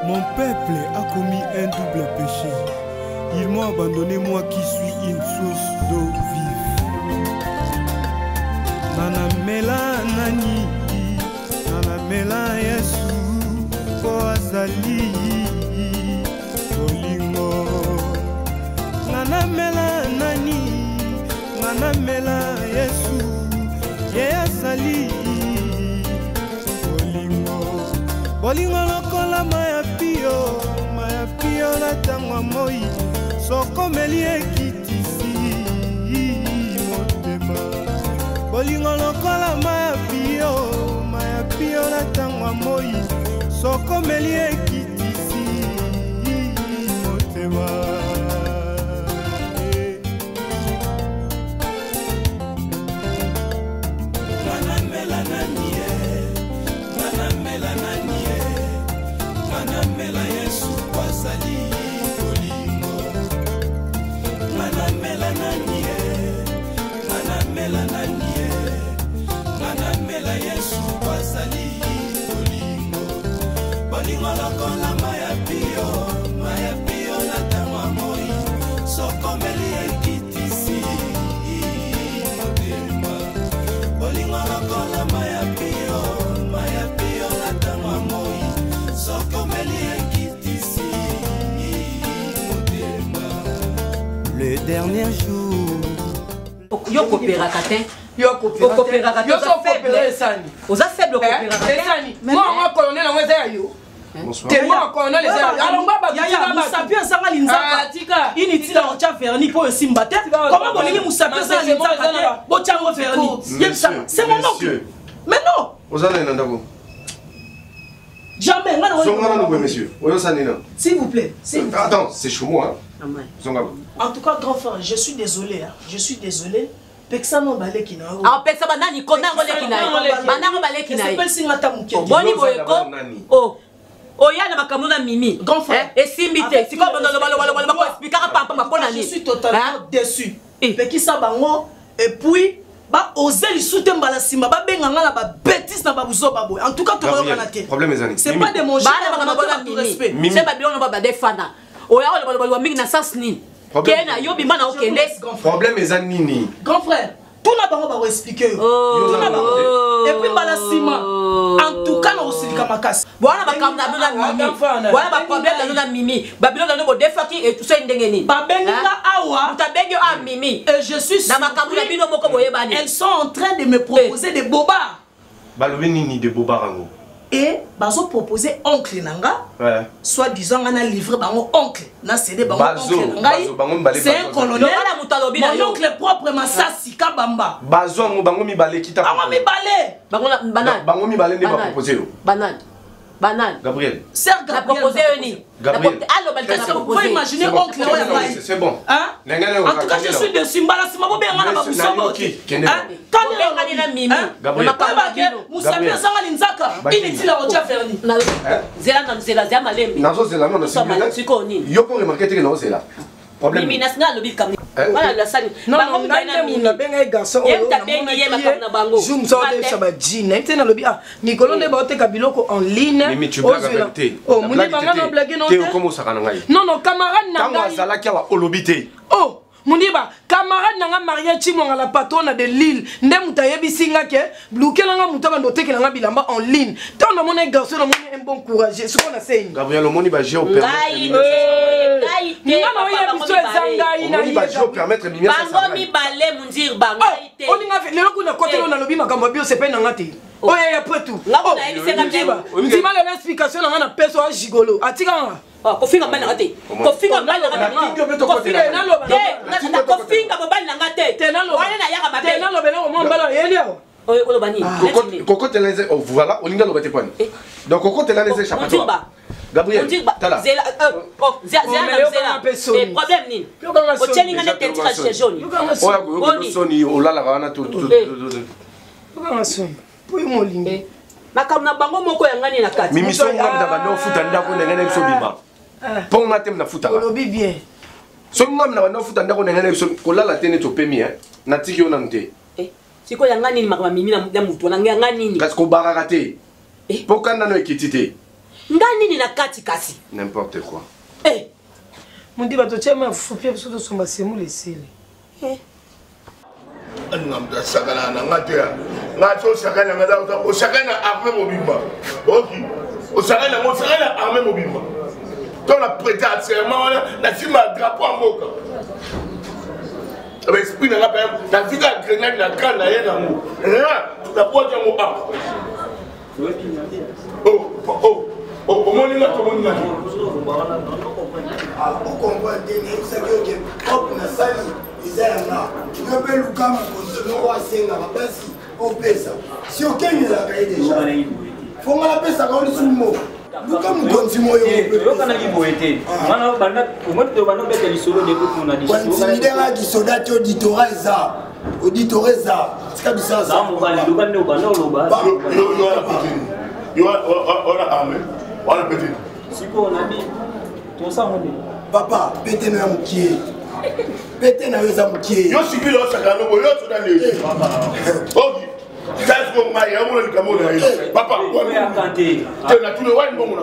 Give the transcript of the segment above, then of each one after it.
Mon peuple a commis un double péché. Ils m'ont abandonné, moi qui suis une source d'eau vive. Nanamela nani, nanamela Yesu, po azali bolingo. Nanamela nani, nanamela Yesu, ye azali bolingo. Bolingo lokola maya pio na tangwa moi, soko meli ekitisi motema. Bolingo lokola maya pio na tangwa moi, soko meli ekitisi motema. Nanamela nanie, nanamela nanie, nanamela Yesu kwazali bolingo. Nanamela nanie, nanamela nanie, nanamela Yesu kwazali bolingo. Bolingo lokola maya pio na tangwa moi, soko meli ekitisi motema. Bolingo lokola maya pio na tangwa moi, soko meli ekitisi motema. Le dernier jour Yo coopéra katin. Yo coopéra katin. Yo faible sani. Oza faible coopéra katin. Moi colonel on est yo. Tellement colonel les alors ya Musapi asanga linzaka. Ini tila ocha verni pour simba tête. Comment bolingi Musapi asanga linzaka bo chango verni. C'est mon oncle. Mais non. Ozana nandako. Jamais. Monsieur. S'il vous plaît. Attends, c'est chaud moi. En tout cas, grand frère, je suis désolé. Je suis désolé. Pexano balé qui n'a. Ah, pexano banani kona ngole kina. Banana balé kina. C'est pas si ngata muke. Boni boyeko. Oh. Oh ya na makambo na mimi. Grand frère. Et simbite. Si comme dans le balo expliquer papa makona ni. Je suis totalement déçu. Pekisa bango et puis ba oser li soute mbala sima ba benga ngala ba bêtise na ba buzo babo. En tout cas to yokana te. Problème les amis. C'est pas de mon respect. C'est ba bilon ba defana. Oya le balo mingi na sens ni. Kena yo bima na okende. Problème les amis. Grand frère, tout n'a pas va expliquer. Et puis mbala sima. En tout cas na osilika makasi. Voilà makambo na mimi. Voilà ba problème na mimi. Babylone na bo defaki et tout ça ndengeni. Ba benga awa. Mutabenge a mimi. Et je suis na makambo na bino moko boyebani. Elles sont en train de me proposer des bobards. Balobi nini de bobarango. Et bazo proposer oncle nanga. Ouais. Soit disant on a livré bango oncle. Na cédé bango oncle nanga. C'est un colonel. Mon oncle propre Masasi Kabamba. Bazo ngo bango mi balé kita. Bango mi balé. Bango mi balé ne va proposer. Banane. Gabriel. Serre Gabriel. Proposer ni. Gabriel. Alors balka na proposer. Vous imaginez oncle ouais. C'est bon. Hein? En tout cas je suis dessus mbala sima bo benga na ba busobo. Quand benga na mimi. Gabriel. Musapi asanga linzaka. Inutile ocha verni. Zela za malembe. Nazo zela non na sikoni. Yo pour remarquer que non c'est là. Problème. Mimi nasna lobi kam. Voilà la sani. Bango mi bana mimi. Na benga garçon. Yemta bengi yema kam na bango. Zoom so de sabajine. Ntena lobi ah Nicolas ne ba oteka biloko en ligne. Mimi tu blagues avec té. Oh muni banga na blague non. Té comment ça kana ngai. Non camarade na. Tango azala kia wa olobité. Oh Muniba, camarade nanga Maria Chimwanga la patronne de Lille, nde mutayebi singa ke, bloquer nga mutaka ndote ke nga bilamba en ligne. Tant na mon garçon na mon un bon courage, ce qu'on a fait. Gabriel Omoni ba j'ai opéré. Nga na ya biso ezanga ina. Omoni ba j'ai permettre lumière ça. Bango mi balé mundir bango ite. On nga le ko na côté na lobi makambo bio c'est pas na ngati. Oh ya après tout. Ndima l'explication na peso a gigolo. Atika nga. Kofinga mbali ngate. Kofinga mbali ngate. Kofinga naloba. Na kofinga mbali ngate. Tenalo. Wana na yaka mate. Tenalo belo mo mbala yelio. Oyo bani. Koko teleze voilà, olinga lobete kwani. Donc koko teleze chapato. Gabriel. Tala. Zela zela. Et problème ni. O chelinga ne tentira chez jaune. Oya soni olala wana tout. Oka soni. Pour mo lingi. Makamna bango moko yangani na kati. Mimi so ngam da bano futa ndako ngene so bima. Pour ma thème na futa. Olobi bien. So ngam na bano futa ndako ngene so kolala tene to pemi na tiki yo nante. Siko yangani ni makama mimi na mutu na ngani ni. Parce que baraka te. Pourquoi na no ekitite. Ngani ni na kati kasi. N'importe quoi. Eh. Mundi bato chema fupia biso to somba semu lesile. Eh. Anamda sakana na ngatea. Ngato sakana ngada o sakana armé mobimba. OK. O sakana mo sakana armé mobimba. Dans la prêta serment na sima drapeau en boka. Avec esprit na ngapa na vika grenade na kan na yena mo. Na poja mo up. Oh, moni na to moni na. Ah, on comprend des ça que hop na sali izana. Tu peux luka ma continuer wa senga basi au pesa. Si aucun ne l'a caillé déjà. Faut la pesa quand on est sous le mot. Luka mu continuer yo kana ki boete. Mana banda umoto banda bete lisolo de ko kuna di. Intimider qui soda to auditoreza. Auditoreza. C'est comme ça. Ça mo ba luka ne ba no loba. Yo on a armé. On a petit. Siko on a dit. Tout ça on dit. Papa, pété na mukie. Pété na weza mukie. Yo sibi lo sakana bo yo to na le. OK. That's what my yamu ni kamona ile. Papa, we akante. Te na tule wa mbongo na.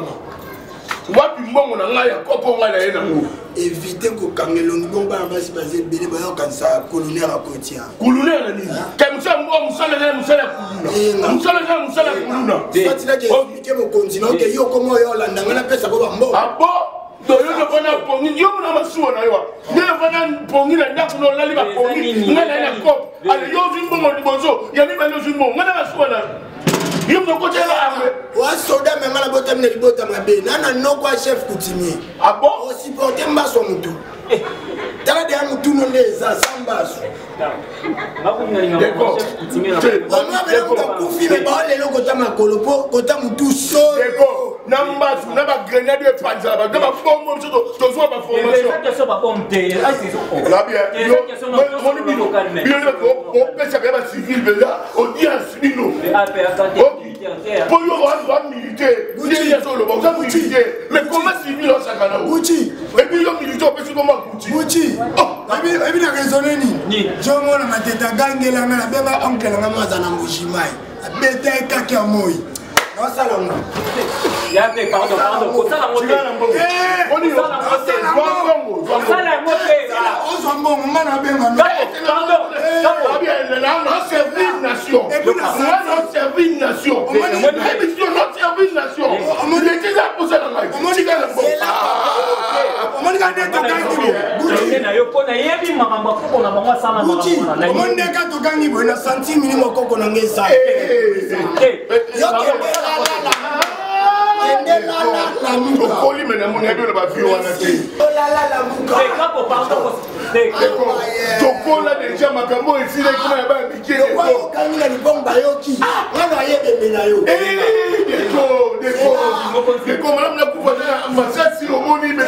Wapi mbongo na ngaya kopo ngaya na yena ngo. Éviter ko kangelo ngomba basi basi bele ba yo kansa colonel à Kotia. Kuluna na nini? Kama musala na musala kuluna. Musala kuluna. Fatila ke expliquer mon continent que yo comment yo landa ngana pesa ko bambo. Abo do yo no bana pongi yo na masuwa na yo. Ne bana pongi na ndaku no lali ba pongi ngana na kop. Ale yo zimbo mo dibozo. Ya mi ba yo zimbo ngana masuwa na. Yo no ko tela arme. Wa soda me mala botam ne libota mabe. Nana no kwa chef coutumier. Abo o supporter mbaso mutu. Tala de mutu no leza sambaso. D'accord. Mama bela kufi me ba le loko ta makolo po kota mutu so. D'accord. Nambasu na ba grenade e panza ba ba fomo to so ba formation. C'est ça ba pomper. Ah c'est ça. Là bien. Yo on pesa ba civil bela audience bino. Pour yo on militaire. Mais comment civil on sakana? Gucci. Et puis yo militaire peut comment Gucci? Gucci. Ebi na raisonner ni. Jo mona mateta gangela na beba oncle na maza na mujimai. Abete kaki amoi. Non salon. Ya te pardon. Kota la moto. On y va. Ça la moto. On s'en bon ngana benga. Pardon. On servir une nation. On servir une nation. On servir une nation. On est déjà posé dans la on dit on dit que to gangi. Gucci na yo kona yebi mama ko na mama sana mama. Gucci. On dit que to gangi bo na santi minimo koko na ngesa. Yo Tokoli mena munya do ba fi wana te. La muka. Kapo pardon. Tokola déjà makambo ici les comment ba biké. Ko kangi na libomba yoki. Ngana yebe na yo. Deko madame na kuva na masasi omoni be.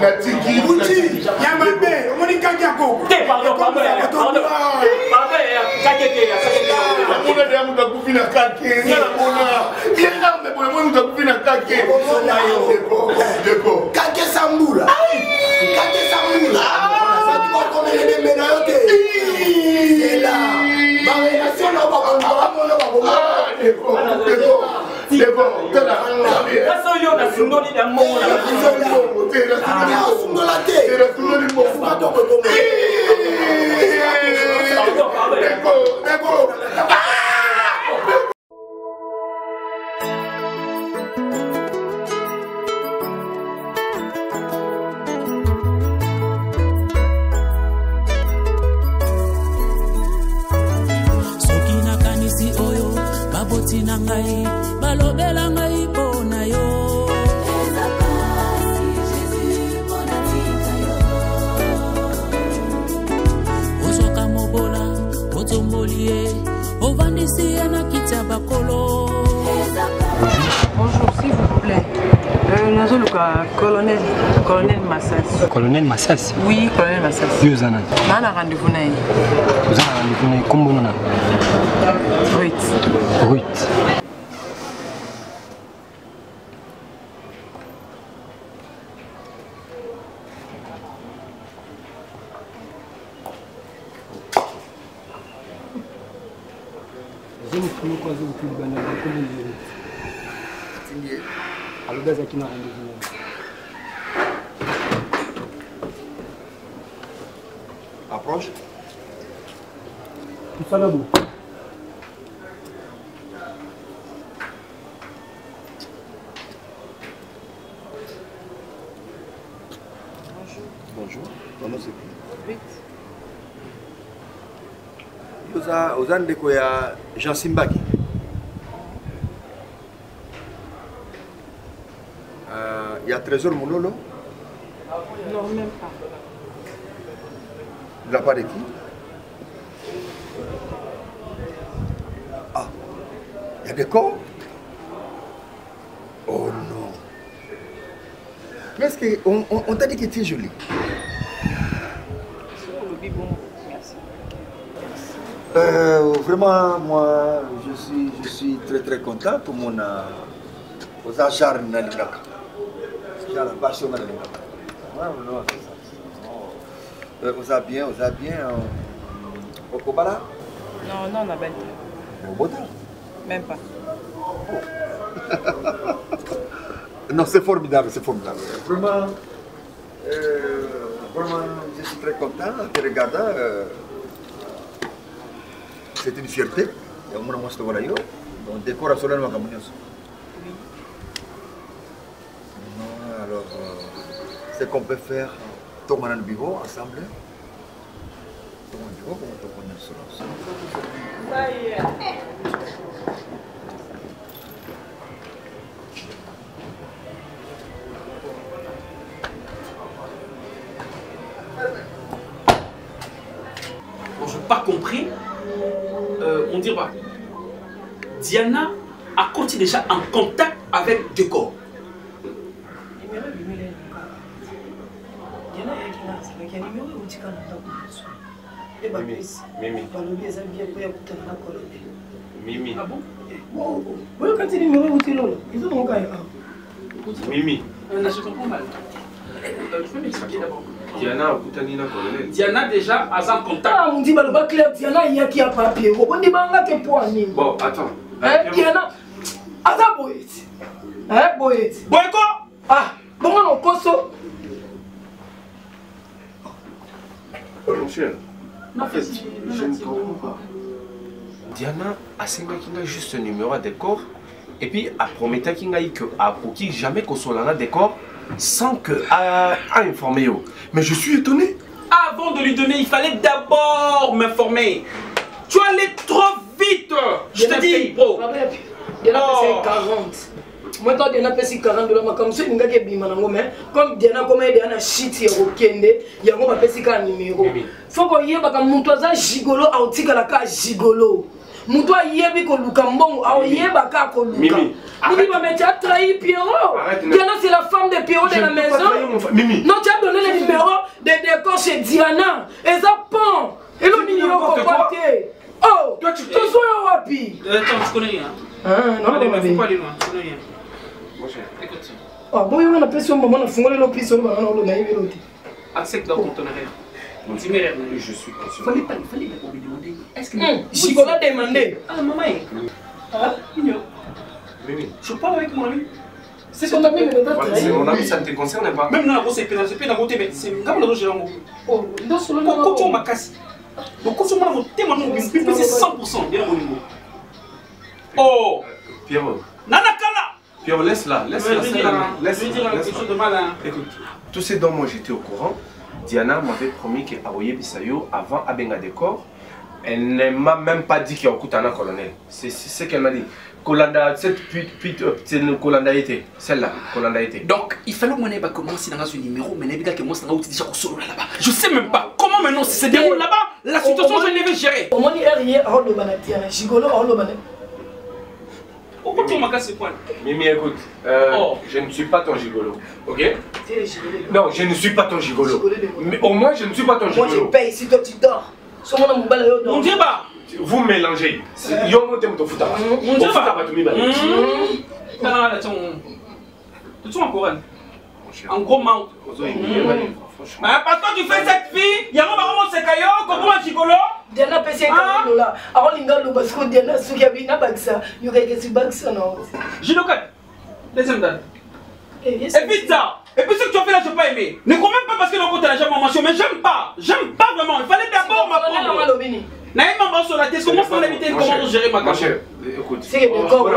Natiki. Gucci. Yamabe, omoni kangi akoko. Pardon. Mona de amuta kufina kake. Ngala mona. Yenga mbona mwana utakufina kake. Deko. Kake sambula. Kake sambula. Sati kwa komele de mena yote. Ela. Ba relation na ba ko. Deko. Tela. Kaso yo na sindoli da mongo na Sundola te. Tela tunoli mo. Deko. Babotina ngai balobela ngai pona yo ozoka mobola otombolie ovandisi na kitya bakolo. Bonjour, s'il vous plaît. Nazoluka colonel Massas. Colonel Massas? Oui, colonel Massas. Yozana. Nana rendez-vous naï. Vous avez rendez-vous naï. Comment on a? Ruth. Je me suis croisé au plus banal de commune. Alors, dans qui n'a rien de approche. Tout ça là-bas. Bonjour. Comment c'est? Vite. Aux Andeko, il y a Jean Simbaki. Il y a Trésor Moulolo. Non, même pas. De la part de qui? Ah, il y a des corps? Oh non. Mais est-ce qu'on t'a dit que tu es jolie? Vraiment, moi, je suis très content pour mon aux achats de l'Inaka. J'ai la passion de l'Inaka. Vous avez bien au Kobala? Non, on a bien. Au Bota? Même pas. Non, c'est formidable, c'est formidable. Vraiment, je suis très content de te regarder. C'est une fierté. On décore à Solène Macamunios. Alors, ce qu'on peut faire, tout le monde au bureau, ensemble. Tout le monde au bureau, comment on Je n'ai pas compris. On dit pas. Diana a continué déjà en contact avec Décor. Mimi. Ah bon? Quand tu numéro ils ont Mimi. Je comprends mal. Tu peux m'expliquer d'abord. Diana déjà a en contact. Ah, on dit que Claire Diana il y a qui a papier. On dit que pour un bon, attends. Diana. Asa Boyet. Boyet. Boyeko. Ah, bon on conso. Mon cher. En fait, je ne comprends pas. Diana a juste un numéro à décor et puis a promis qu'il a jamais qu'on soit là décor sans que a informé. Mais je suis étonné. Avant de lui donner, il fallait d'abord m'informer. Tu allais trop vite. Je te dis, bro. Diana a 40. Moi, quand Diana a 40 $, comme si Diana comme Diana a shit, il y a un numéro. Il faut qu'on y ait un gigolo, un gigolo. Moutoua yebi ko luka mbongo, awo yeba ka ko luka. Mimi, mais tu as trahi Pierrot. Diana c'est la femme de Pierrot de la maison. Mimi. Non, tu as donné le numéro de décor chez Diana. Et ça pend. Et le numéro comporté. Oh, tu sois wapi. Attends, je connais rien. Non, mais faut pas aller loin, je connais rien. Écoute. Ah, bon, on a appelé son maman, on a fongolé l'opération, on a naïvé l'autre. Accepte donc ton arrêt. Je suis conscient. Fallait pas lui demander. Est-ce que Chico l'a demandé. Ah maman. Ah, Mimi. Je parle avec mon ami. C'est son ami, mais c'est mon ami, ça ne te concerne pas. Même dans la c'est pénal, mais c'est comme le roger en oh, dans son nom. Quand tu m'as cassé. Donc quand tu m'as monté, moi c'est 100% bien au niveau. Oh. Pierrot. Nanakala. Pierrot, laisse-la, laisse-la. Laisse-lui dire quelque chose de mal. Écoute, tout ce dont moi j'étais au courant. Diana m'avait promis qu'elle Aoye Bisayo avant Abenga Décor. Elle ne m'a même pas dit qu'il y a un Koutana colonel. C'est ce qu'elle m'a dit. Kolanda, cette pute, c'est le Kolanda été. Celle-là, Kolanda été. Donc, il fallait que je commence dans ce numéro, mais il y a que moi, je suis déjà solo là-bas. Je sais même pas comment maintenant se déroule là-bas. La situation, je ne vais gérer. Comment on dit rien à Diana? Gigolo à Diana. Pourquoi tu m'as cassé quoi? Mimi, écoute, je ne suis pas ton gigolo, ok? Non, je ne suis pas ton gigolo. Mais au moins, je ne suis pas ton gigolo. Moi, je paye si toi tu dors. On dit pas. Vous mélangez. Yo, mon thème, tu fous ta base. On fait ta base, tu es en Corée. En gros, man. Mais parce que tu fais cette fille, il y a un moment où c'est caillot, comment un gigolo? Diana pesi là. Alors linga lo parce que Diana suki abina baksa. Yo keke si baksa non. Jinokat. Deuxième date. Et vite ça. Et puis ce que tu as fait là, je n'ai pas aimé. Ne crois même pas parce que le côté n'a jamais mention, mais j'aime pas. J'aime pas vraiment. Il fallait d'abord m'apprendre. Naïm m'a sur la tête, comment ça l'éviter, comment gérer ma carte. Écoute, c'est d'accord.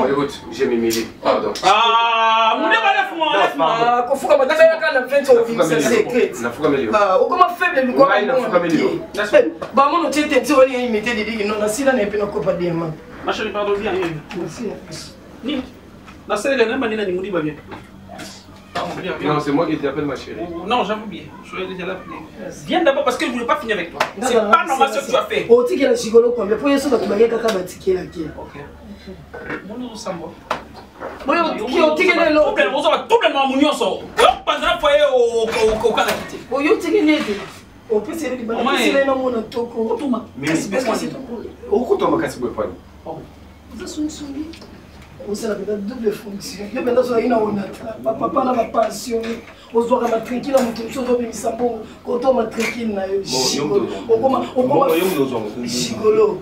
Écoute, j'ai mis Mili. Pardon. Ah, mon Dieu, laisse-moi. Qu'on fout comme ça, c'est secret. Ah, comment faible le corps. Bah, mon autre était sur les imiter des digues, non, la sila n'est pas encore pas de main. Ma chérie, pardon, viens. Merci. La seule est là, ni moudi, bien. Non, c'est moi qui t'appelle ma chérie. Non, j'avoue bien. Je suis déjà là. Viens d'abord parce que je ne voulais pas finir avec toi. C'est pas normal ce que tu as fait. Oh, tu es chigolo quoi. Mais pour y aller, tu vas y aller caca batiki là qui. Ok. Mon nom c'est moi. Moi, tu es là. On va tout le monde munir ça. On passe dans le foyer au Canada. Oh, tu es là. On peut se dire que c'est là mon toko. Mais c'est parce que c'est au coup toi ma casse pas. Ça sonne sonné. On s'est la double fonction. Je me laisse aller on a papa na passion. On doit la tranquille la moto chose bien sambo quand on m'a tranquille na chigolo. On comment chigolo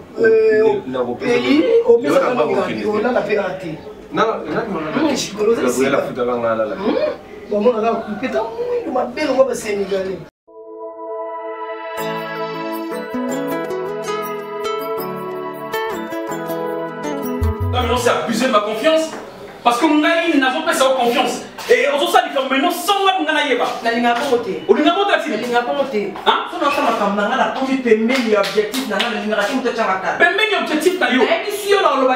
pays au pays ça on a la piraté. Non, chigolo c'est la foudre là. Bon on a coupé tant ma belle robe sénégalais. Non, c'est abusé de ma confiance. Parce que nous n'avons pas sa confiance. Et on s'est dit que maintenant, sans moi, nous n'avons pas. Nous n'avons pas voté. Nous n'avons pas voté. Nous n'avons pas voté. Hein? Si nous avons pas la première paiement objectif, nous avons génération de Tchamaka. Paiement objectif, nous avons. Et si on a le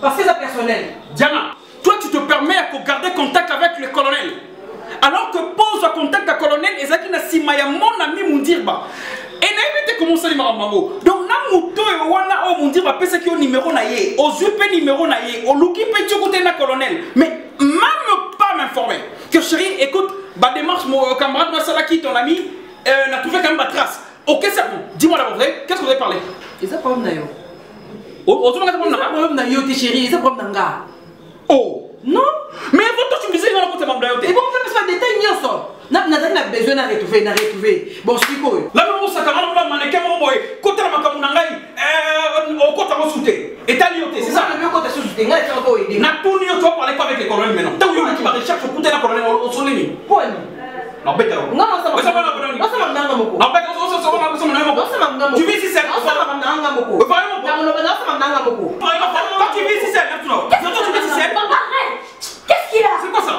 parce que c'est personnel. Diana, toi, tu te permets de garder contact avec le colonel. Alors que pose le contact avec le colonel, et ça qui n'a si maya mon ami Moundirba. Et n'a pas commencé à mamango. Donc, na muto et wana o mundi va penser qu'il y a un numéro naïe, au zupe numéro naïe, au luki petit côté na colonel. Mais même pas m'informer. Que chérie, écoute, bah démarche mon camarade Massalaki, ton ami, n'a trouvé quand même ma trace. Ok, c'est bon. Dis-moi d'abord, qu'est-ce que vous avez parlé? Et ça problème naïe. Oh, tu m'as dit problème naïe, tes chérie, c'est problème nanga. Oh. Non. Mais toi, tu me disais, il va raconter ma blague. Et bon, on fait des détails, n'y a pas. N'a besoin de retrouver. Bon, c'est quoi? Là, on s'est camarade, on a mannequin, on a côté la macamunangai, au côté à sauter. Et t'as lioté, c'est ça? Le mieux côté à sauter, n'a pas aidé. N'a pas tu vas parler pas avec les colonels maintenant. T'as vu qui va rechercher au côté de la colonel au soleil? Quoi? Non, bête alors. Non, ça va. Ça va, non, ça va, non, non, bête, ça va, tu vis ici, c'est ça va, non, tu vis ici, c'est qu'est-ce qu'il a? C'est quoi ça?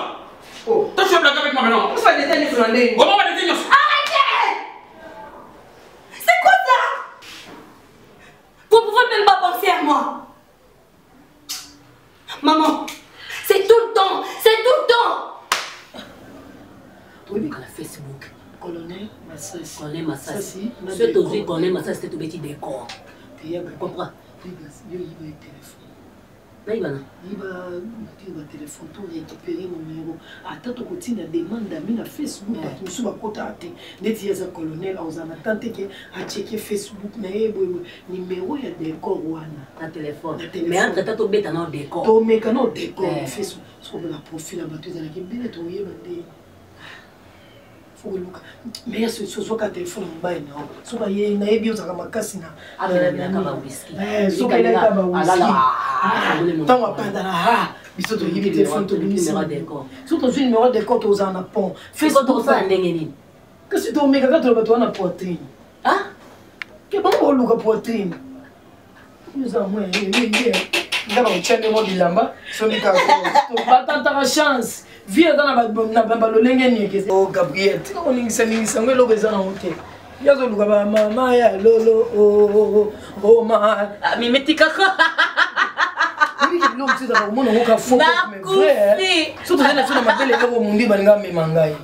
Oh, toi tu vas blaguer avec moi maintenant. Pourquoi tu vas détenir sur l'année? Comment on va détenir? Arrêtez! C'est quoi ça? Vous pouvez même pas penser à moi. Maman, c'est tout le temps, c'est tout le temps. Oui, mais quand la Facebook, colonel Massassi. Colonel Massassi. Ce que colonel Massassi, c'était tout petit décor. Tu comprends? Il y a un téléphone. Il va téléphone pour récupérer mon numéro. Attends, tu continues à demander à mon Facebook. Tu me suis pas contacté. Dès que tu es colonel, on a tenté à checker Facebook. Mais numéro, il y a des décors. Un téléphone. Mais entre temps, tu mets un décor. Tu mets un décor. Facebook. Parce qu'on a un profil à battre. Tu as bien nettoyé. Mais ce soit qu'un téléphone en bas, non. Soit il y a bien ça comme casse na. Ah mais la kaba whisky. Soit il y a kaba whisky. Tant on pas dans la biso to yibi téléphone to numéro d'école. Surtout un numéro d'école to za na pont. Facebook to ça ndenge nini? Que si to mega ka to ba to na poitrine. Ah? Que bon on luka poitrine. Nous avons ndaba uchende mo bilamba, so mika to ba tanta chance. Viens dans la balolenge. Oh Gabriel, tu connais que c'est un peu de hotel. Il y a un peu maman ya lolo oh ma. Mais tu kaka. Oui, l'homme c'est dans le monde on ka faux mais vrai. Surtout dans la belle époque mundi banga me mangai.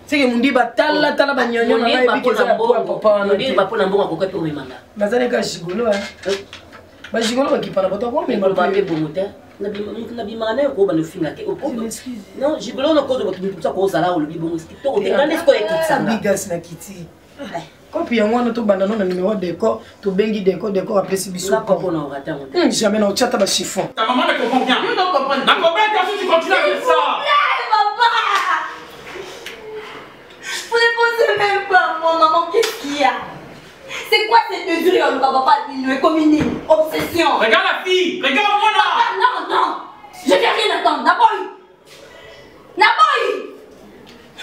C'est que mundi batala tala banyonyo na ngai bikeza papa na. Mundi bapo na mbongo ko ko me manga. Nazale ka shigolo ba shigolo ba kipana bato ko me manga. Ba be bomote. Na bimane ko ba no finga ke non jibolo no ko do ko ko sala o bibo muski to te ngane ko ekitsa bigas na kiti kopi ya mwana to banda no na numéro d'école to bengi d'école apesi biso ko na rata mon jamais na chata ba chiffon ta maman ne comprend bien tu ne comprends na comprends que tu continues avec ça papa vous ne pensez même pas moi maman qu'est-ce qu'il y a C'est quoi cette mesure, papa? Il est comme une obsession. Regarde la fille, regarde-moi là. Non, non, je vais rien attendre. Naboy,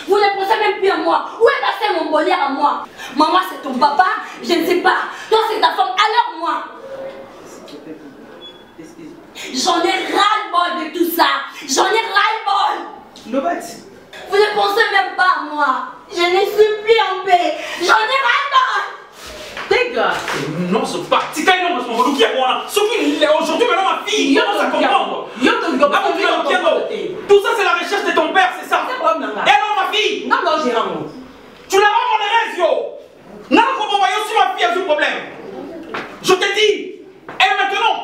vous ne pensez même plus à moi. Où est passé mon bonheur à moi? Maman, c'est ton papa, je ne sais pas. Toi, c'est ta femme, alors moi. J'en ai ras-le-bol de tout ça. J'en ai ras-le-bol. Vous ne pensez même pas à moi. Je ne suis plus en paix. J'en ai ras-le-bol. Dégage. Non, c'est pas. Si quelqu'un ne me dit moi, ce qui est aujourd'hui, maintenant ma fille, comment ça comprendre? Tout ça, c'est la recherche de ton père, c'est ça? Et non, ma fille? Non, j'ai rien. Tu l'as vraiment les yo. Non, comment voyez aussi ma fille a ce problème? Je te dis. Et maintenant?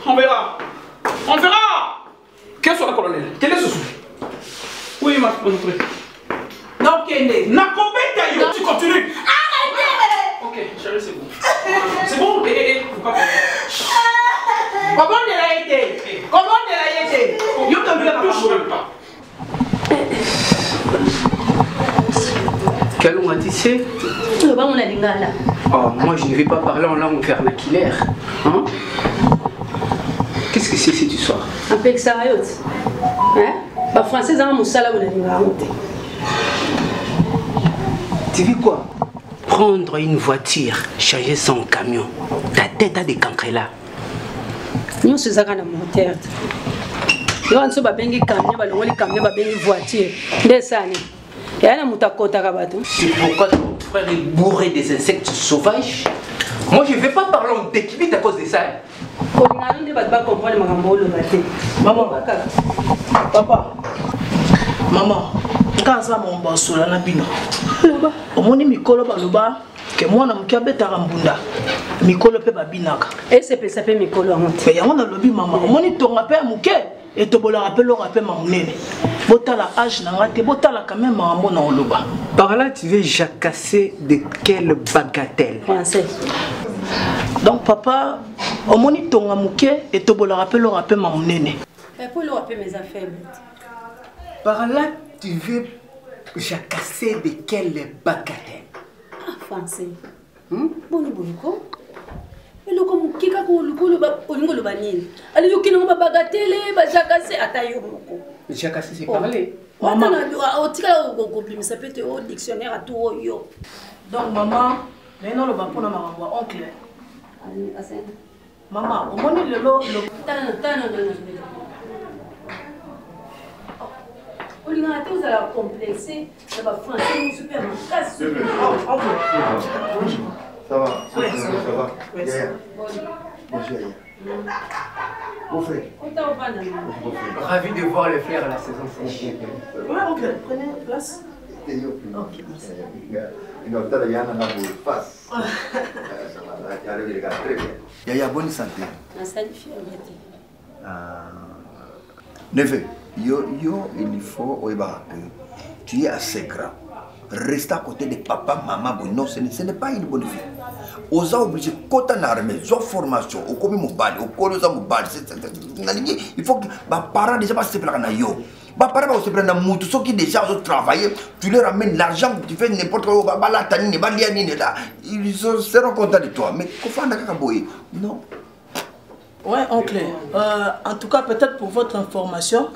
On verra. On verra. Quel soit le colonel? Quel est ce souci? Oui, ma fille. Non, Kende. Nakobeta, tu continues. Arrêtez. Ok, chérie, c'est bon. C'est bon? Faut pas Comment elle a été? Comment elle a été? Yo ne touche même pas. Quel on a tissé? Moi, je ne vais pas parler en langue vernaculaire. Hein? Qu'est-ce que c'est cette histoire? Un peu sérieux. Hein? Les Français ont un moussala ou Tu veux quoi? Prendre une voiture, changer son camion. Ta tête a des cancres là. Nous sommes à moteur. Nous sommes à bengi camion, balongoli camion, bengi voiture. Desani. Et à la mutakota kabato. C'est pourquoi ton frère est bourré des insectes sauvages. Moi je ne vais pas parler en déquibite à cause de ça. Maman, papa, maman, quand ça mon boss là na bino. Au moni mikolo baloba que moi na mkiabe tarambunda. Mikolo pe babinaka. Et c'est pe ça pe mikolo amonte. Mais yango na lobi maman, au moni tonga pe muke et to bola rappel on rappel mamunene. Botala âge na ngate botala quand même mambo na oloba. Par là tu veux jacasser de quelle bagatelle? Français. Donc papa, au moni tonga muke et to bola rappel on rappel mamunene. Et pour le rappel mes affaires. Par là tu veux jacasser de quelle bagatelle? Ah, français. Boni ko. Et le comme kika ko le banine. Ali yo kino ba bagatelle ba jacasser atayo moko. Jacasser c'est parler. Maman, au tika au complimer ça peut être au dictionnaire à tout yo. Donc maman, non le ba pona maman oncle. Maman, au moni le lo on a tous à la complexer, ça va français nous super casse. Ça va? Oui, ça va. Bonjour. Ravi de voir les fleurs à la saison fraîche. Ouais, ok, prenez place. Ok, Yaya, bonne santé. Neveu, il faut tu es assez grand. Rester à côté de papa, maman, non, ce n'est pas une bonne vie. Aux obligés, quand on a armé, sans formation, au commis mon bal, au col de mon bal, il faut que les parents déjà se prennent à yo. Les parents se prennent à moutou, ceux qui déjà ont travaillé, tu leur amènes l'argent, tu fais n'importe quoi, ils seront contents de toi. Mais comment on a non. Ouais, oncle. En tout cas, peut-être pour votre information,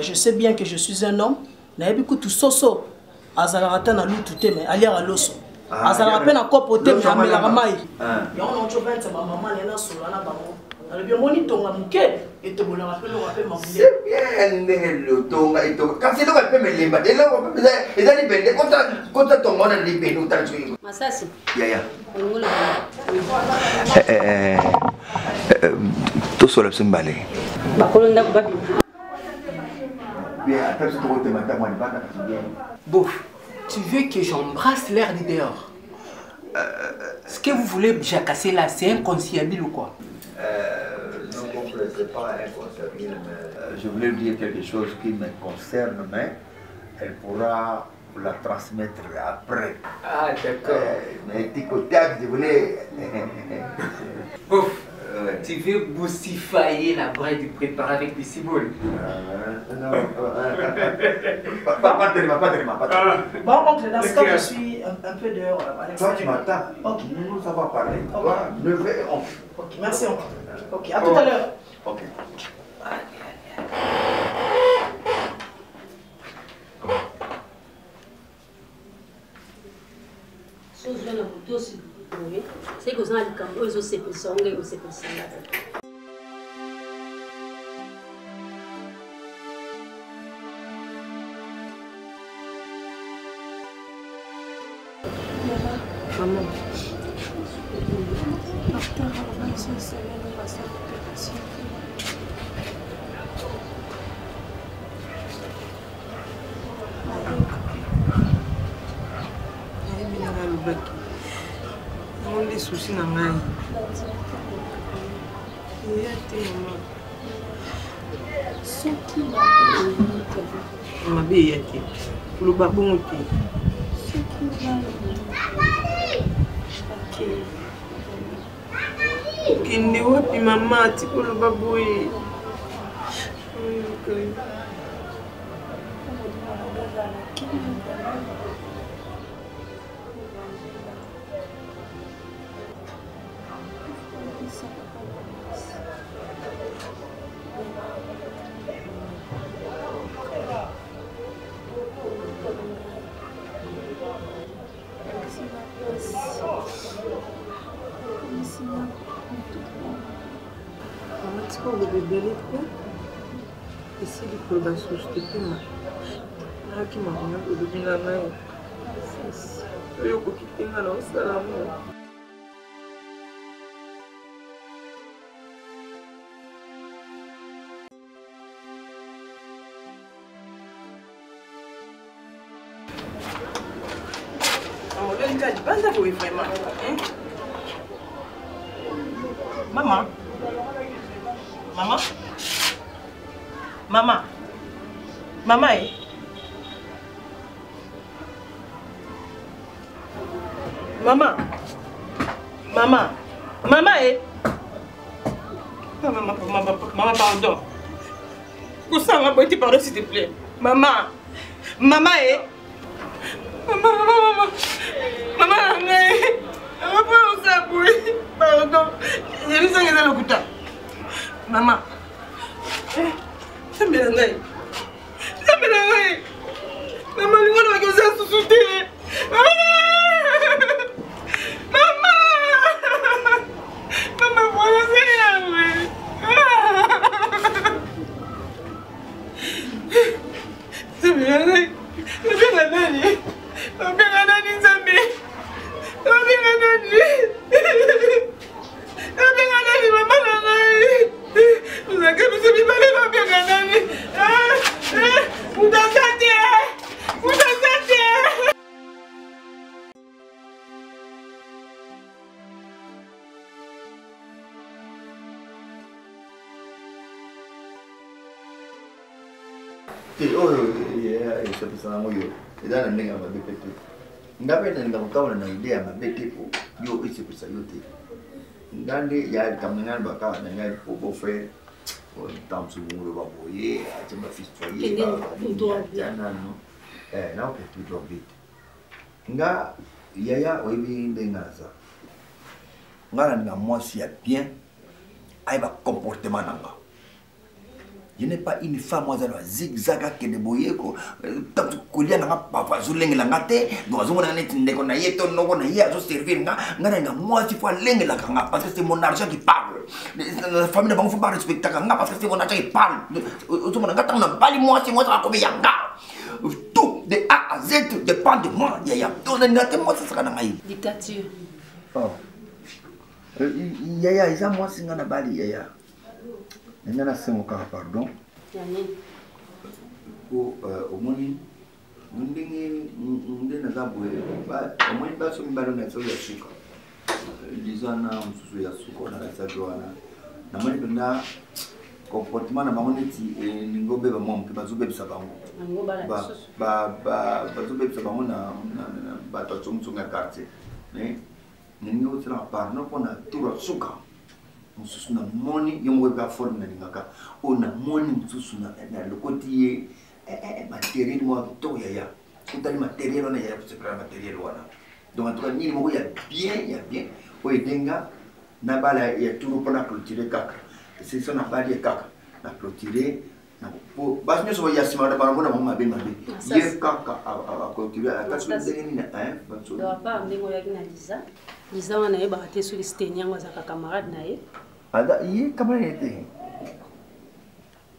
je sais bien que je suis un homme. Tout soso, azalarata na lututé mais aliar à l'osso. Azalarapé na copoté mais amelaramaï. Et on a trouvé ça maman nena solana bango. Le bien moni tonga muke et te bola rappel on rappelle maman. C'est bien le tonga et tonga. Quand c'est le rappel mais les badé là on peut et d'aller bender quand ton on a les bénou t'as joué. Masasi. Ya. Tout sur le symbole. Bakolonda babi. Bouf, tu veux que j'embrasse l'air du dehors? Ce que vous voulez jacasser là, c'est inconciliable ou quoi? Non, c'est pas inconciliable, mais je voulais dire quelque chose qui me concerne, mais elle pourra vous la transmettre après. Ah, d'accord. Mais petit côté, je voulais... Bouf, Tu veux boussifailler la bride préparée avec des ciboules. Pas tellement. Bon, oncle, dans ce cas, je suis un peu dehors. Toi, tu m'attends. Ok. Nous savoir parler. Toi, levé, oncle. Ok, merci, oncle. Ok, à tout à l'heure. Ok. C'est que ça a likambo ezosepelisa onge ekosepelisa ngata Maman. Les soucis na ngai. Iya te mama. soki mabe ya te koloba bongo te okende wapi mama ti koloba boye Amatsiko bebele ko esili koloba susu te pema nayaki makonya kolobi na ngai oyo okoki te nga na osala mo Banda boy vraiment. Maman. Maman. Maman. Maman eh. Maman. Maman. Maman eh. Maman pardon. Koussanga boy pardon s'il te plaît. Maman. Maman eh. Maman. Maman, pardon. Je vais s'en aller au couteau. Maman. Ça me l'engaille. Maman, lui, on va commencer à se soutenir. Maman, voilà, c'est bien. Ça me l'engaille. Idana ndenge mabe pete ngapenda nikakukawa na idea mabe tipo yo isi pesa yote ndande ya kamngana baka na ngai popo fe o tamsu ngulu baboye achamba fistoye jana no na ko tu bit nga yaya oibi ndengaza ngana na mwasi ya bien aiba comportement nanga. Je n'ai pas une femme moi à zigzag qui de boyeko tant que liana pas vazulenge la ngate dozo na net ndeko na yeto no na ya zo servir nga moi il faut lenge la kanga parce que c'est mon argent qui parle la famille ne va pas respecter kanga parce que c'est mon argent qui parle ozo na ngata na bali moi c'est moi ça comme yanga tout de A à Z dépend de moi ya to na ngate moi ça sera na ngai dictature oh ya isa moi singa na bali ya Nana sema pardon. Ko omoni ndenge zabwe ba omoni ba so mbalo na so ya suka. Dizana msusu ya suka na sajoana. Na moni benda comportement na bango neti ningobe ba mom ke bazube bisa bango. Ba bazube bisa bango na ba to tsumtsunga quartier. Ningo tsala pardon pona tura suka. mosusu na moni yo mo ba forme na ngaka ona moni mosusu na le côté matériel mo to ya utali matériel on ya se prendre matériel wana donc en tout cas ni mo ya bien o edenga na bala ya turu pona clôturer kaka c'est ça na bala ya kaka na clôturer na po bas nyo so ya sima da bango na mama be ye kaka a clôturer a kasu ndenge ni ba so do pa ndingo ya kina Liza wana ye ba te sur steni yango za camarade na ye ada ye camarade te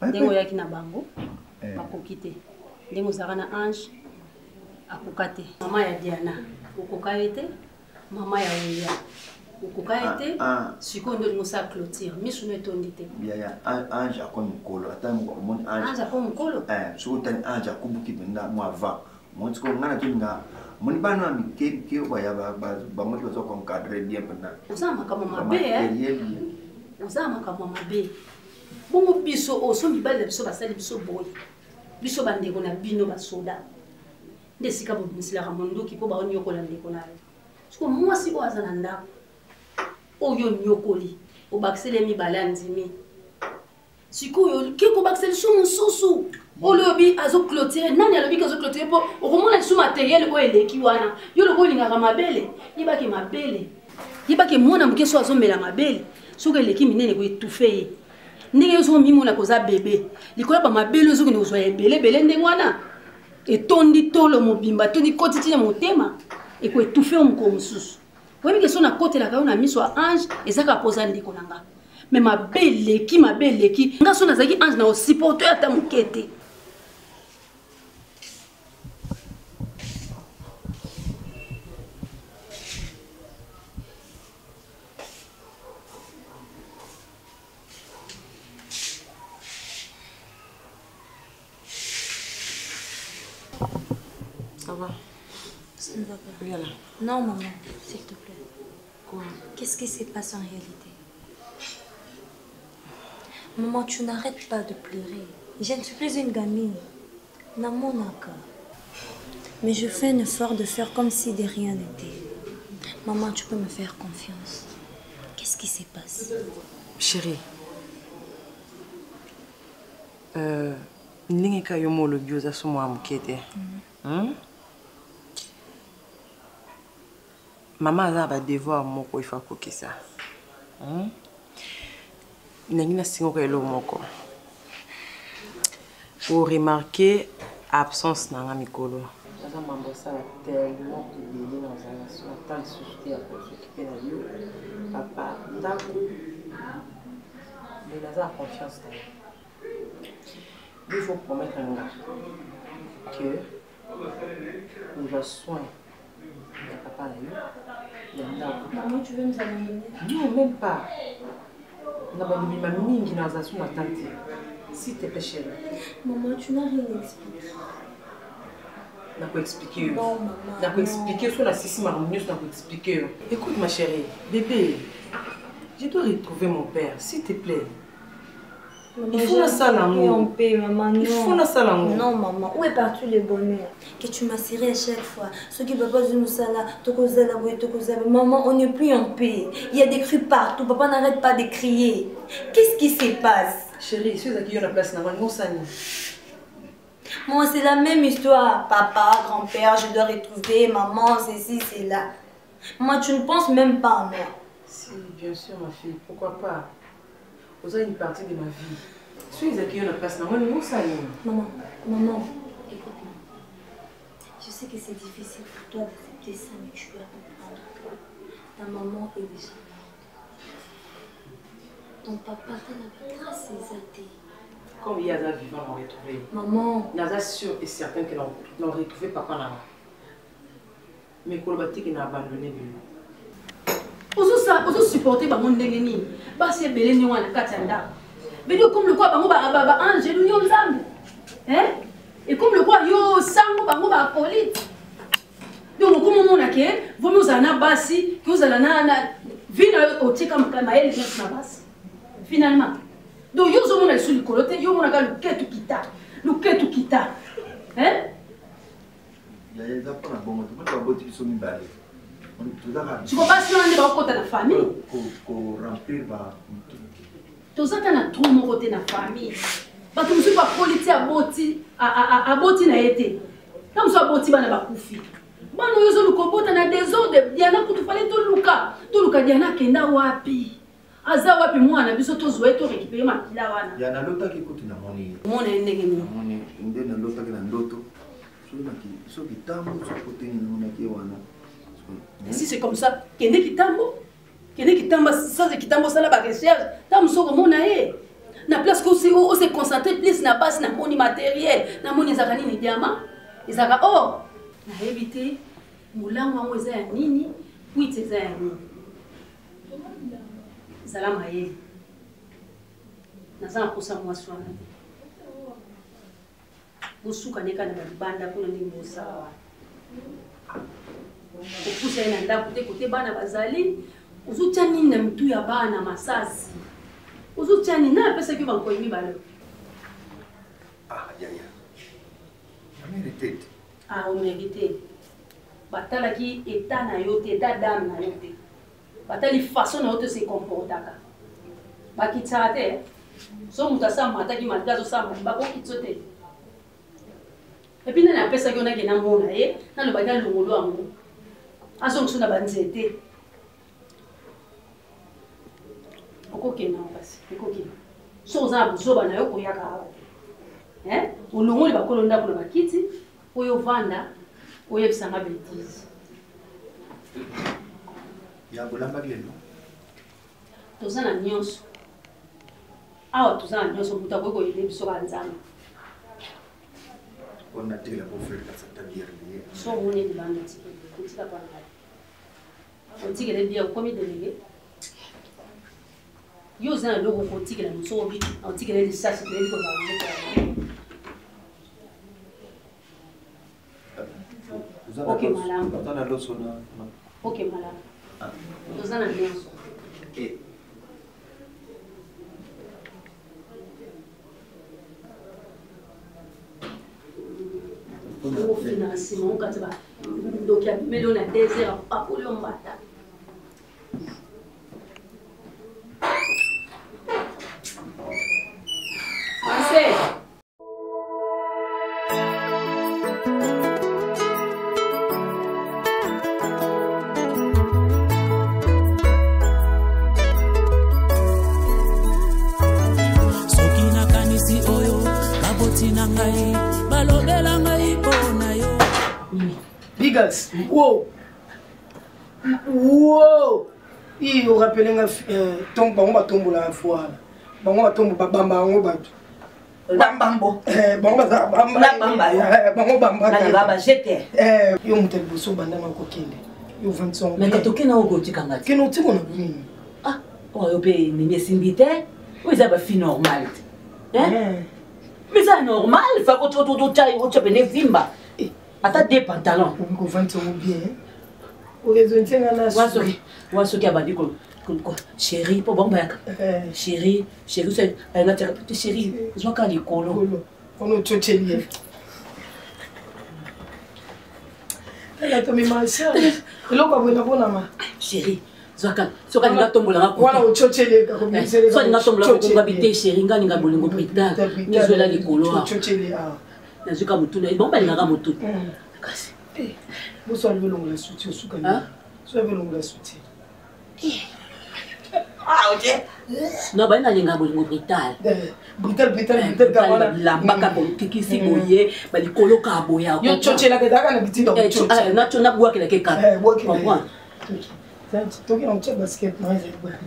ndingo ya kina bango bakokite ndingo za kana Ange akukate mama ya Diana ukukayete mama ya Oya ukukayete siko ndo musa clôture misu ne tondite ya Ange akon mukolo ata mon Ange akon mukolo so tani Ange akubuki benda mo ava mo tiko ngana kinga moni bana mi ke ba ya ba mo to ko encadrer bien benda usama kama mabe usama kama mabe bongo biso o so mi bale biso basali biso boy biso bandeko na bino basoda ndesika bo misila ka mondoki po ba on yokola ndeko na siko mwasi ko azana ndako oyo nyokoli obaksele mi balanzimi siko yo kiko baksele so mususu olobi azo clôturer nani alobi kazo clôturer po okomona su matériel o eleki wana yo loko linga mabele yibaki mabele yibaki mona mkeso azo mela mabele soko eleki minene ko étouffer ndenge yo so mimona koza bébé likola ba mabele zo ko zwa ebele bele ndengwana etondi tolo mobimba tondi kotiti na motema et ko étouffer mko mususu webi keso na kote la kaona miso Ange ezaka poza ndiko nanga mais mabele ki nga so nazaki Ange na supporter ata mukete Ça va? Ça ne va pas. Viens là. Non, maman, s'il te plaît. Quoi? Qu'est-ce qui se passe en réalité? Maman, tu n'arrêtes pas de pleurer. Je ne suis plus une gamine. Namonaka. Mais je fais un effort de faire comme si de rien n'était. Maman, tu peux me faire confiance. Qu'est-ce qui se passe? Chérie. Ndenge ka yomo lo bioza so mo amukete. Maman a ba devoir moko ifa kokisa. Nengina singo ka elo moko. Pour remarquer absence na nga mikolo. Sasa mambo sana tellement libéré dans un nation tant de société à s'occuper de lui. Papa, ndako. Mais là ça confiance dans. Il faut promettre un gars que nous va soin de papa là. Maman, tu veux nous abandonner? Non, même pas. On a abandonné ma mine qui n'a pas su ma tante. S'il te plaît, chérie. Maman, tu n'as rien expliqué. On a pas expliqué. Non, maman. On a pas expliqué sur la sissi marmonneuse, on a pas expliqué. Écoute, ma chérie, bébé, je dois retrouver mon père, s'il te plaît. Maman, il faut la salle en en paix, maman. Il faut la salle en Non, maman. Où est parti le bonheur? Que tu m'as serré à chaque fois. Ce qui papa nous sala, tokozala, tokozala. Maman, on n'est plus en paix. Il y a des cris partout. Papa n'arrête pas de crier. Qu'est-ce qui se passe? Chérie, je suis à qui on a place dans mon sani. Moi, c'est la même histoire. Papa, grand-père, je dois retrouver. Maman, ceci, c'est là. Moi, tu ne penses même pas en moi. Si, bien sûr, ma fille. Pourquoi pas? Vous avez une partie de ma vie. Si vous accueillez la place, maman, Maman, écoute-moi. Je sais que c'est difficile pour toi d'accepter ça, mais tu dois comprendre. Ta maman est déjà morte. Ton papa t'en a grâce ses athées. Comme Yaza vivant l'ont retrouvé. Maman. Yaza sûr et certain que l'ont retrouvé papa là. Mais Kolobati qui n'a abandonné de lui. Ozo supporter bango ndenge nini basi ebele ni wana kati ya ndako video comme le quoi bango ba ange lu yo nzambe et comme le quoi yo sango bango ba polite donc comme on a ke vaut mieux uzana basi que uzala na vina otika makama ele na basi finalement donc yo zo mona sur le colote yo mona ka luketu kita ya za pona bongo to ba boti so mi bale Tu peux pas se rendre dans côté de la famille. Tous ça na tout mon côté de la famille. Parce que je suis pas politique à boti na été. Comme ça boti bana ba kufi. Bana yozo lukobota na désordre Diana kutu fale to luka Diana kenda wapi. Aza wapi mwana biso to zoe to récupérer ma pila wana. Yana lota ki kutu na moni. Mona ndenge ni. Moni inde na lota ki na ndoto. So kitambo so côté ni mona ki wana. Si c'est comme ça, kende kitambo ça c'est kitambo ça la ba recherche. Tam so ko mona e. Na place que aussi on se concentrer plus na base na moni matériel, na moni zakani ni diamant. Izaka oh, na éviter mulango wangu eza ya nini? Wite eza ya nini? Salama ye. Nazana kusa mwaswana. Busuka neka na banda kuna ndi mbosawa. Kupusa ina ndaku te kote bana bazali. Uzutia nini na mtu ya bana masasi. Uzutia nini na pesa ki banko yimi balo. Ya. Mérité. On mérité. Batala ki état na yo te, état d'âme na yo te. Batali façon na yo te se comportaka. Bakitsa te. So mutasa mataki matazo sama bako kitsote. Et puis na pesa ki ona ke na mona ye, na lo baka longolo ango. Aso kusuna banzete. Okoke na basi, okoke. So za buzoba na yo koyaka awa. Ulunguli bakolo ndako na bakiti oyo vanda oyo bisanga bêtise ya bolamba lelo tozana nyonso awa tozana nyonso muta ko yele biso banzana on a dit la pauvre la c'est-à-dire so moni de bande tika pa on tika le bien comme délégué yo zana logo ko tika la muso obi on tika le sasi le ko za Ok, madame. Ok, madame. Nous allons bien. Au financement, quand tu vas. Donc, il y a un million de désert à pour le matin. Français. Bigas, wow! Wow! Il aura rappelé un tombe, on va tomber la foi. On va tomber bamba, on va Bambambo. Bamba, bamba, j'étais. Yo mutel boso banda na kokende. Yo 25. Mais quand tu es au goût, tu cangates. Que nous t'en Ah, on va payer une simbité. Oui, ça va finir normal. Hein? Mais c'est normal, il faut que tu aies des vimba. Attends des pantalons. On va te bien. On les entend là. Moi, ce qui a dit quoi? Chérie, pour bon bac. Chérie, c'est elle a dit chérie, je vois quand il colo. On a tout lié. Elle a tombé ma soeur. Il a pas vu la bonne maman. Chérie. Soka nga tombola nga wana uchochele kakomizele so nga tombola ko ngabite sheri nga ninga bolingo pita nizola likolo uchochele na zuka mutuna bon ba nga mutu kasi boso alvelongo la suti osuka ni so alvelongo la suti ok no ba ina ninga bolingo pita brutal ka wana la baka ko kikisi boye ba likolo ka boya yo chochela ke daka na bitito chochela na chona bua ke ke ka comprends toki na mche basket na hizo bwana.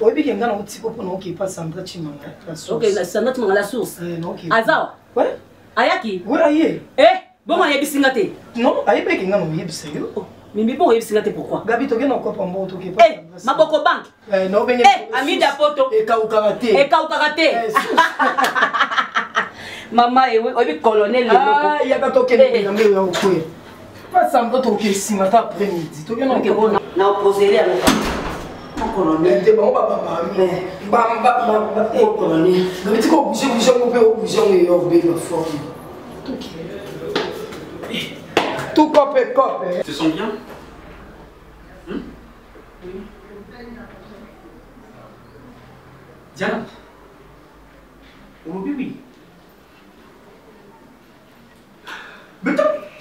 Obi kenga na utiko pona okipa sandra chimanga la source. OK, la sandra chimanga la source. Non, OK. Azawa. Ouais. Ayaki. Ouais, aye. Bon ma yebisinga te. Non, aye pe kenga no yebisa yo. Mimi bon yebisinga te pourquoi? Gabi toki na kopa mbo toki pa. Maboko bank. Non benye. Ami da poto. E ka ukarate. Mama obi colonel le loko. Ah, ya ka toke na mbe ya ukwe. Pas semblant toquer si matin après-midi. Tu viens na opposé à mon colonel. T'es bon, papa. Bamba, colonel. Mais tu peux bouger, on peut bouger, on est off, bien forme. Tout copé. Tu te sens bien? Oui. Diana. Oui. Mais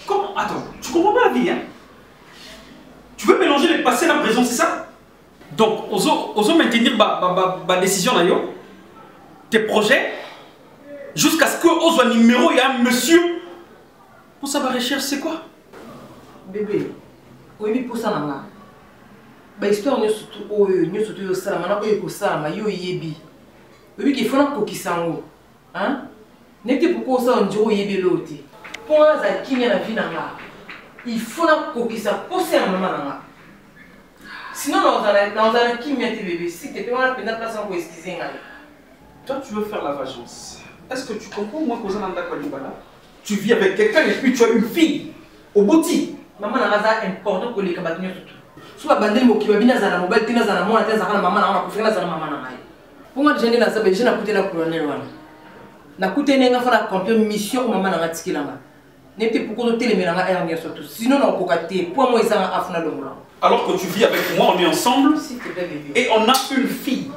comment? Attends, tu comprends pas la vie, hein? Tu veux mélanger le passé et la présent, c'est ça? Donc, osons maintenir ma décision là, tes projets, jusqu'à ce que ose un numéro, il y a un monsieur. Pour ça, ma recherche, c'est quoi? Bébé, oui, pour ça, maman. Histoire, nous surtout ça, maman, pour ça, ma yo yebi. Oui, qu'il faut que tu sango. Hein? N'est-ce pourquoi ça, on dirait yebi l'autre. Pour moi, ça qui vient la vie dans la. Il faut que tu ça poser à maman. Sinon, dans un qui vient tes bébés, si tu es pas là, place en excuser. Toi, tu veux faire la vengeance. Est-ce que tu comprends, moi, que tu vis avec quelqu'un et puis tu as une fille au bouti? Maman n'a pas important que les cabatons surtout. Si la bande de qui va venir dans la mobile, tu n'as pas moi, tu n'as pas maman, on a fait la maman. Pour moi, je n'ai pas de je n'ai coûté la colonel. Na coûté n'a pas accompli une mission maman n'a pas tiré là. N'était pourquoi nous télé n'a pas rien surtout. Sinon, on a cocaté. Pour moi, ils ont affaire de moi. Alors que tu vis avec moi, on est ensemble et on a une fille.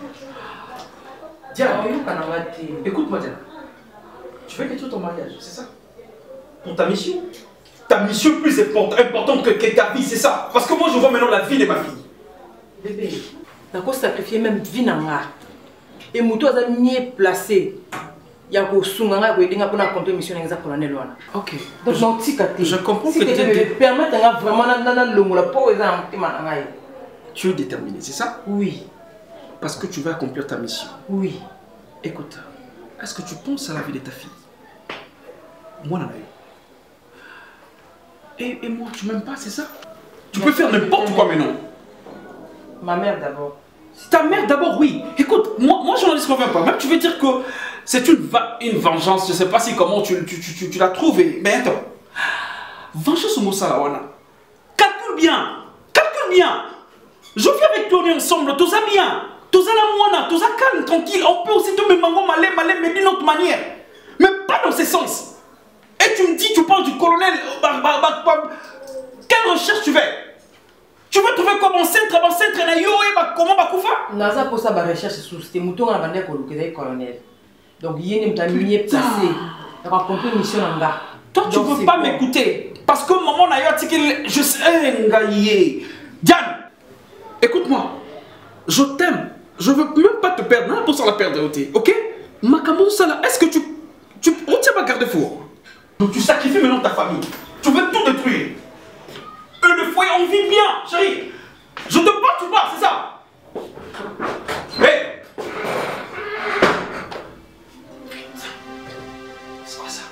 Diana, écoute-moi Diana. Tu veux quitter ton mariage, c'est ça? Pour ta mission? Ta mission est plus importante que ta vie, c'est ça? Parce que moi je vois maintenant la vie de ma fille. Bébé, tu as sacrifié même vie dans la. Et Moutou a mieux placé. Il y a un sunganga qui est pour accomplir la mission de colonel. Ok. Donc je comprends que tu permets vraiment tu es déterminé, c'est ça? Oui. Parce que tu veux accomplir ta mission. Oui. Écoute, est-ce que tu penses à la vie de ta fille? Moi, non. Et moi, tu m'aimes pas, c'est ça? Tu peux faire n'importe quoi maintenant. Ma mère d'abord. Ta mère d'abord, oui. Écoute, moi je n'en disconviens pas. Même tu veux dire que c'est une vengeance, je ne sais pas si comment tu l'as trouvé. Mais attends. Vengeance au Moussa Wana. Calcule bien. Je vis avec toi, on est ensemble, tout ça bien. Tout ça la moana, tout ça calme, tranquille. On peut aussi te mettre mango malé, mais d'une autre manière. Mais pas dans ce sens. Et tu me dis, tu parles du colonel. Quelle recherche tu fais? Tu veux trouver comment centre, comment Bakoufa? Naza pour ça, recherche sur ce mouton à la bande de colonel. Donc, il y a une mieux placé. Il a compris une mission en bas. Toi, tu ne veux pas m'écouter. Parce que maman n'a pas dit je sais, Ngaïe. Diane, écoute-moi. Je t'aime. Je ne veux même pas te perdre. Non, pour ça la perdre, ok? Makambo Sala, est-ce que tu retiens ma garde-fou? Donc tu sacrifies maintenant ta famille. Tu veux tout détruire. Et le foyer, on vit bien, chérie. Je te bats, tu bats, c'est ça? Hé! Putain. C'est quoi ça?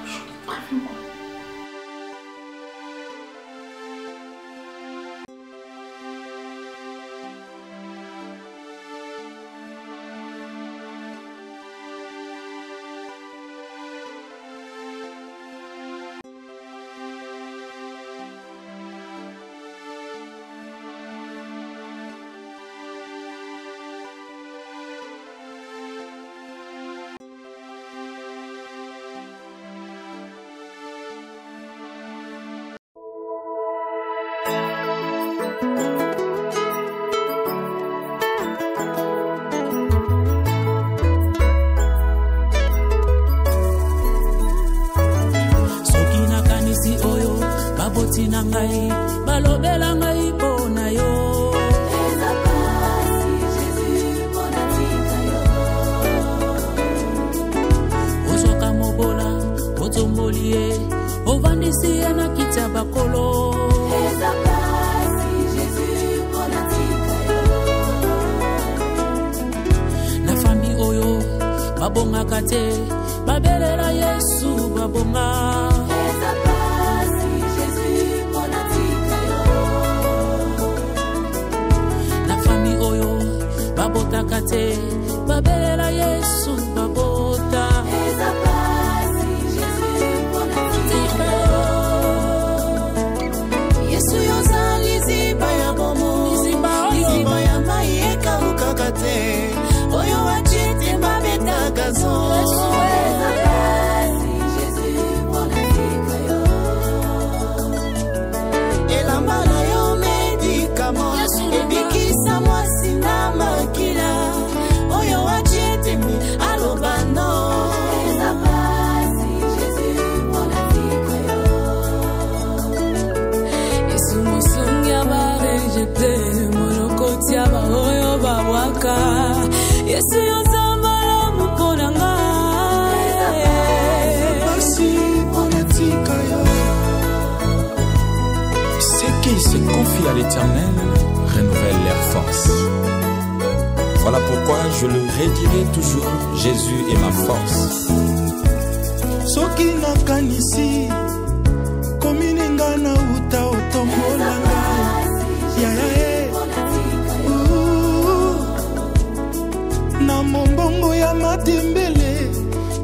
Je te préviens, quoi. na ngai balobela ngai pona yo eza pasi Jésus pona tika yo ozoka mobola otombolie ovandisi na kiti ya bakolo eza pasi Jésus pona tika yo na fami oyo babongaka te babelela Yesu babonga babotaka te babelela Yesu babota eza pasi Jésus pona tika Yesu yozali ziba ya bomo ziba ya mai ekawukaka te oyo wachite babetaka zo eza pasi Jésus elamba na yo médicament ebikisa mwasi na makila oyo wachi etemi aloba non eza pasi Jésus mpona tika yo yesu mosungi ya barejete monokoti ya baoyo babwaka yesu yoza malamu mpona ngai eza pasi mpona tika yo. Ceux qui se confient à l'Éternel renouvellent leur force. Voilà pourquoi je le redirai toujours, Jésus est ma force. Soki nakanisi komininga na uta otombolanga na mombongo ya matembele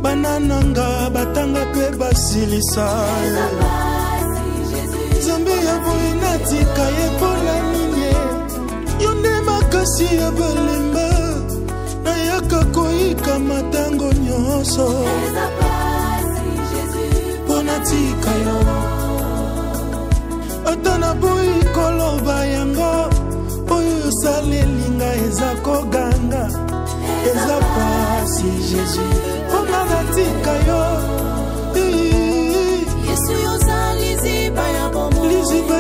banananga batanga pe basilisa Zambe ya boye natika ye pola ninye yonde makasi ya balemba nayaka koyika matango nyonso pona tika yo ata na boyi koloba yango oyo osalelinga eza koganga eza pasi Jésus pona natika yo Yesu yoza liziba ya bomo liziba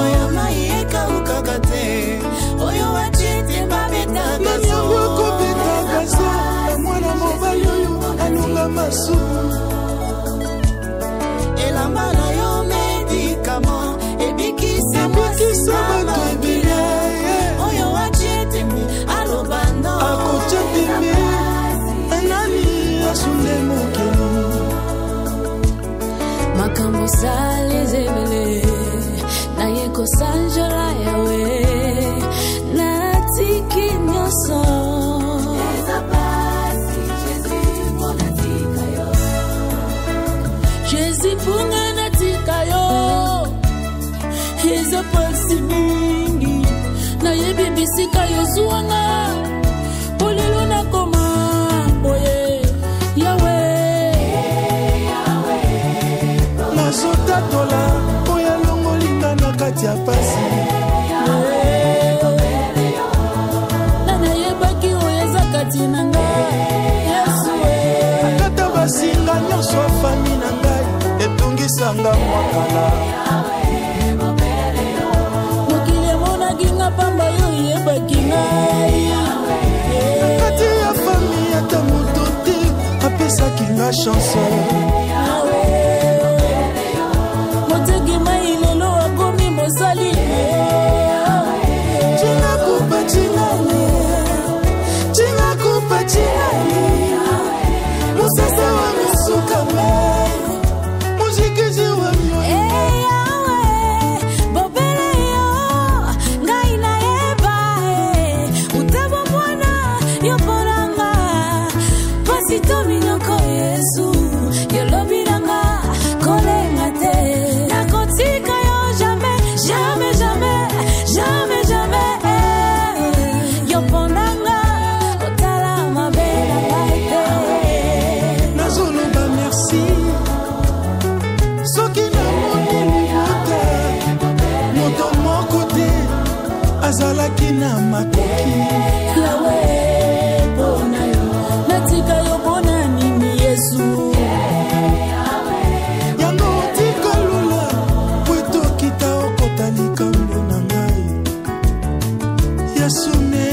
ya mai ekauka te oyo wachete babetaka so kobetaka so na mwana mobali oyo alunga masu elamba na yo médicament ebikisa mwasi na makila oyo wachete aloba non akocha pimi anani asunde mokili makambo salezebele naye kosanjola yawe natiki nyonso eza pasi Jésus mpona tika yo Jésus mpunga natika yo eza pasi mingi nayebi bisika yozuwanga polelo nakoma boye yawe nazotatola oyo alongolinga na kati ya pasi nanayebaki oyo eza kati na ngai yesu akata basinga nyonso afami na ngai etungisanga mwakala mokili emonaki nga pamba yo yebaki ngai kati ya fami ata moto te apesaki nga chanson azalaki na makoki yawe pona yo natika yo pona nini yesu yango tika lula po etokita okota likambo na ngai yesu ne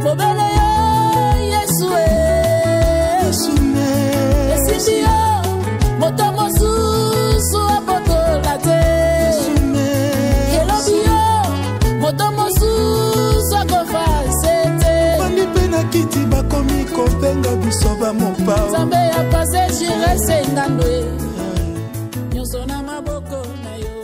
bobele yo yesu yesu ne esindi yo moto mosusu apotola te yesu ne elobi yo moto mosusu akofase te bandi mpe na kiti bakomi kopenga biso bamopao nzambe ya pase jirese ngando ye nyonso na maboko na yo.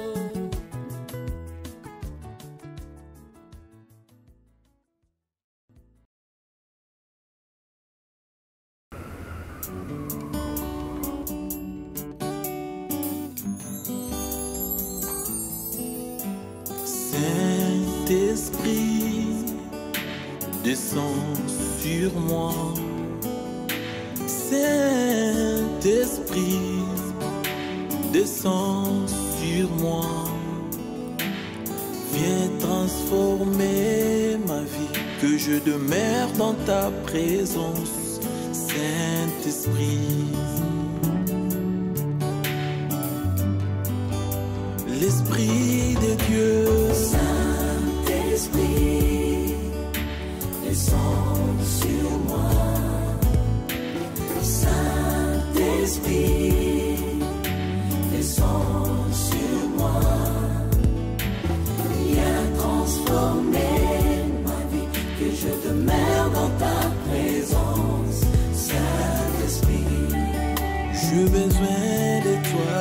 Saint-Esprit, descends sur moi. Saint-Esprit, descends sur moi. Viens transformer ma vie, que je demeure dans ta présence, Saint-Esprit. L'Esprit de Dieu, Saint-Esprit, descends sur moi. Saint-Esprit, descends sur moi. Viens transformer ma vie, que je demeure dans ta présence, Saint-Esprit. j'ai besoin de toi.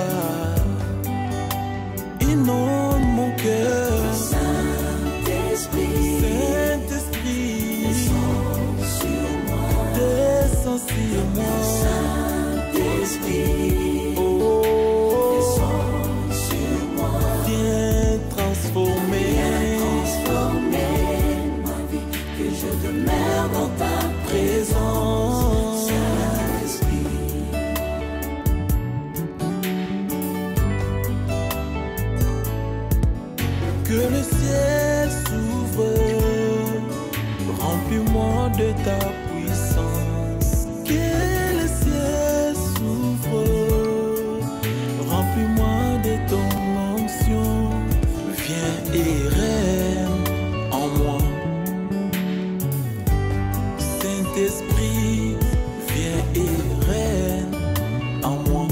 Inonde mon cœur, Saint-Esprit, Saint-Esprit, descends sur moi. Descends sur moi, Saint-Esprit, oh, descends sur moi. viens transformer ma vie, que je demeure dans ta présence, Saint-Esprit. Que le ciel s'ouvre, remplis-moi de ta puissance. Que le ciel s'ouvre, remplis-moi de ton onction. Viens et règne en moi. Saint-Esprit, viens et règne en moi.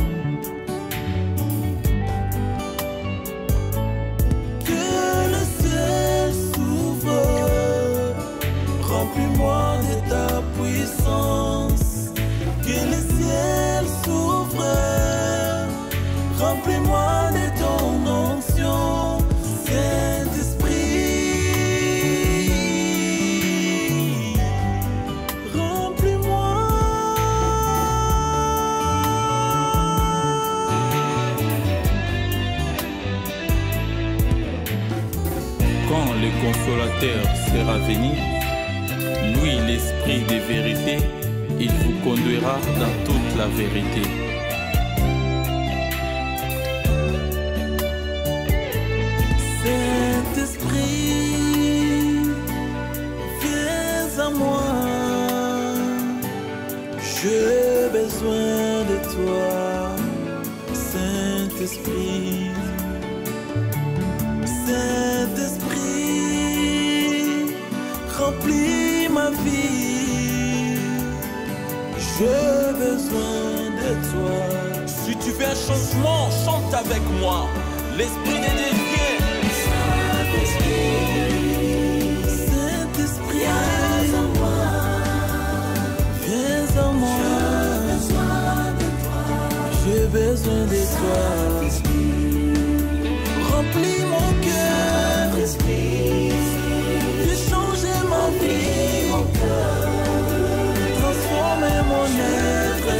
Remplis-moi de ta puissance, que le ciel s'ouvre. Remplis-moi de ton onction, Saint-Esprit. Remplis-moi. Quand le consolateur sera venu, lui, l'esprit de vérité, il vous conduira dans toute la vérité. Saint-Esprit, viens à moi. J'ai besoin de toi, Saint-Esprit. Saint-Esprit, remplis ma vie. J'ai besoin de toi. Si tu veux un changement, chante avec moi. L'esprit de Dieu vient. Saint-Esprit, viens à moi. Viens à moi. J'ai besoin de toi. Remplis mon cœur. Viens changer ma vie. Transformer mon être.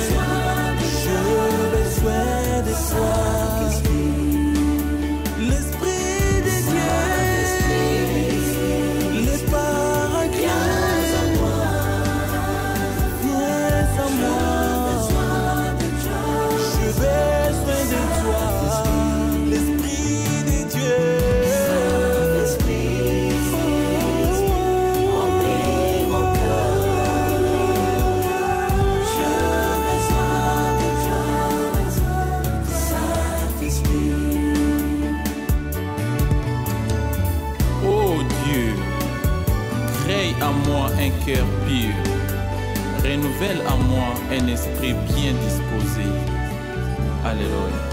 J'ai besoin de toi. L'Esprit de Dieu, les paraclés, viens à moi. J'ai besoin de toi, l'Esprit de Dieu. Remplis mon cœur. J'ai besoin de toi, Saint-Esprit. Oh Dieu, crée en moi un cœur pur, renouvelle en moi un esprit bien disposé. Alléluia.